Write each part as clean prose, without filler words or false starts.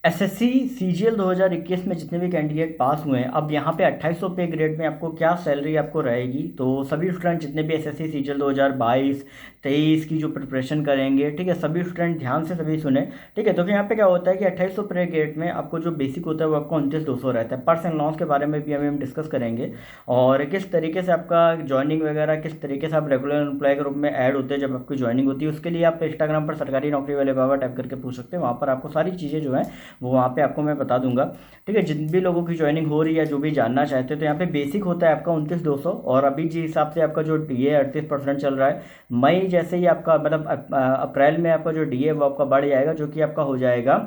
SSC CGL 2021 में जितने भी कैंडिडेट पास हुए हैं, अब यहाँ पे 2800 पे ग्रेड में आपको क्या सैलरी आपको रहेगी। तो सभी स्टूडेंट जितने भी एसएससी सीजीएल 2022 23 की जो प्रिपरेशन करेंगे, ठीक है, सभी स्टूडेंट ध्यान से सभी सुने, ठीक है। तो फिर यहाँ पे क्या होता है कि 2800 पे ग्रेड में आपको जो बेसिक होता है वो आपको 29,200 रहता है। पर्स एंड लॉस के बारे में भी अभी हम डिस्कस करेंगे, और किस तरीके से आपका ज्वाइनिंग वगैरह, किस तरीके से आप रेगुलर एम्प्लॉय के रूप में ऐड होते हैं जब आपकी ज्वाइनिंग होती है। उसके लिए आप इंस्टाग्राम पर सरकारी नौकरी वाले बाबा टाइप करके पूछ सकते हैं, वहाँ पर आपको सारी चीज़ें जो है वो वहाँ पे आपको मैं बता दूंगा, ठीक है। जिन भी लोगों की ज्वाइनिंग हो रही है, जो भी जानना चाहते हैं, तो यहाँ पे बेसिक होता है आपका 29,200, और अभी जिस हिसाब से आपका जो डीए 38% चल रहा है, मई जैसे ही आपका मतलब अप्रैल में आपका जो डीए वो आपका बढ़ जाएगा, जो कि आपका हो जाएगा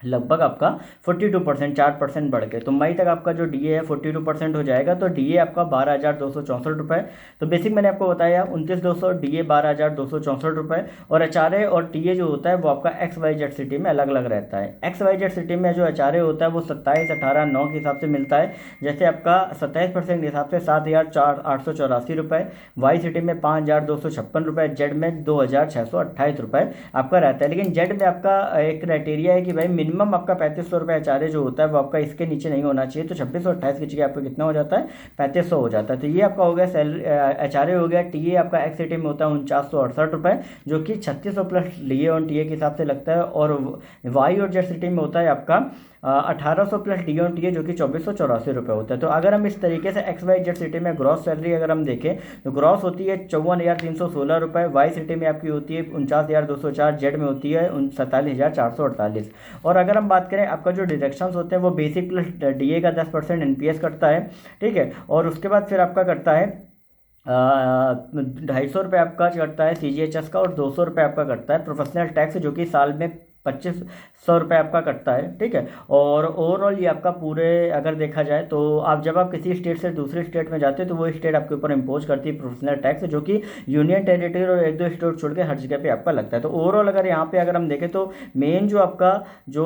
लगभग आपका 42%, 4% बढ़ के। तो मई तक आपका जो डीए है 42% हो जाएगा, तो डीए आपका 12,264 रुपये। तो बेसिक मैंने आपको बताया 29,200, डीए 12,264 रुपये। और एचआरए और टीए जो होता है वो आपका XYZ सिटी में अलग अलग रहता है। XYZ सिटी में जो एचआरए होता है वो 27, 18, 9 के हिसाब से मिलता है। जैसे आपका 27% के हिसाब से 7,884 रुपये, वाई सिटी में 5,256 रुपये, जेड में 2,628 रुपये आपका रहता है। लेकिन जेड में आपका एक क्राइटेरिया है कि भाई मिनिमम आपका 3500 रुपये एचआरए जो होता है वो आपका इसके नीचे नहीं होना चाहिए। तो 2628 की जगह आपका कितना हो जाता है, 3500 हो जाता है। तो ये आपका हो गया सैलरी, एचआरए हो गया। टीए आपका एक्स सिटी में होता है 4968 रुपये, जो कि 3600 प्लस डीए और टीए के हिसाब से लगता है। और वाई और जेड सिटी में होता है आपका 1800 प्लस डी ऑन टी है, जो कि 2484 रुपये होता है। तो अगर हम इस तरीके से XYZ सिटी में ग्रॉस सैलरी अगर हम देखें, तो ग्रॉस होती है 54,316 रुपये, वाई सिटी में आपकी होती है 49,204, जेड में होती है 47,448। और अगर हम बात करें आपका जो डिडक्शंस होते हैं वो बेसिक प्लस डीए का 10% एनपीएस करता है, ठीक है। और उसके बाद फिर आपका करता है 250 रुपये आपका करता है CGHS का, और 200 रुपये आपका करता है प्रोफेशनल टैक्स, जो कि साल में 2500 रुपये आपका कटता है, ठीक है। और ओवरऑल ये आपका पूरे अगर देखा जाए तो आप जब आप किसी स्टेट से दूसरे स्टेट में जाते हैं तो वो स्टेट आपके ऊपर इम्पोज करती है प्रोफेशनल टैक्स, जो कि यूनियन टेरिटरी और एक दो स्टेट छोड़ के हर जगह पे आपका लगता है। तो ओवरऑल अगर यहाँ पे अगर हम देखें तो मेन जो आपका जो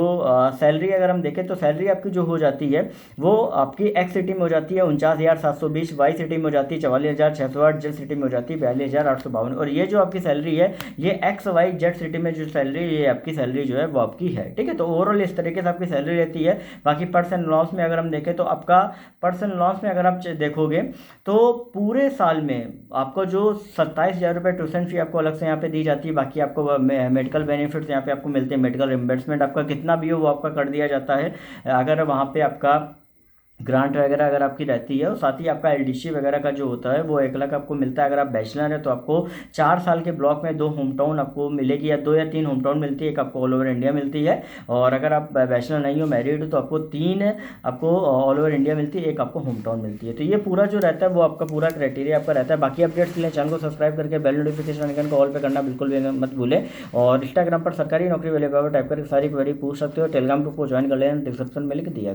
सैलरी अगर हम देखें तो सैलरी आपकी जो हो जाती है वो आपकी एक्स सिटी में हो जाती है 49,720, वाई सिटी में हो जाती है 44,608, जेड सिटी में हो जाती है 42,852। और ये जो आपकी सैलरी है ये XYZ सिटी में जो सैलरी, ये आपकी सैलरी जो है वो आपकी है, ठीक है। तो ओवरऑल इस तरीके से आपकी सैलरी रहती है। बाकी पर्सन लॉस में अगर हम देखें तो आपका पर्सन लॉस में अगर आप देखोगे तो पूरे साल में आपको जो 27,000 रुपये ट्यूशन फी आपको अलग से यहाँ पे दी जाती है। बाकी आपको मेडिकल बेनिफिट्स यहाँ पे आपको मिलते हैं, मेडिकल रिम्बर्समेंट आपका कितना भी हो वो आपका कर दिया जाता है अगर वहाँ पे आपका ग्रांट वगैरह अगर आपकी रहती है। और साथ ही आपका एलडीसी वगैरह का जो होता है वो 1 लाख आपको मिलता है। अगर आप बैचलर है तो आपको 4 साल के ब्लॉक में 2 होम टाउन आपको मिलेगी, या 2 या 3 होम टाउन मिलती है, एक आपको ऑल ओवर इंडिया मिलती है। और अगर आप बैचलर नहीं हो, मैरिड हो, तो आपको 3 आपको ऑल ओवर इंडिया मिलती है, एक आपको होम टाउन मिलती है। तो ये पूरा जो रहता है वो आपका पूरा क्राइटेरिया आपका रहता है। बाकी अपडेट्स के लिए चैनल को सब्सक्राइब करके बेल नोटिफिकेशन आइकन को ऑल पे करना बिल्कुल भी मत भूलें। और इंस्टाग्राम पर सरकारी नौकरी वाले टाइप करके सारी क्वेरी पूछ सकते हो। टेलीग्राम ग्रुप को ज्वाइन कर लेना, डिस्क्रिप्शन में लिख दिया।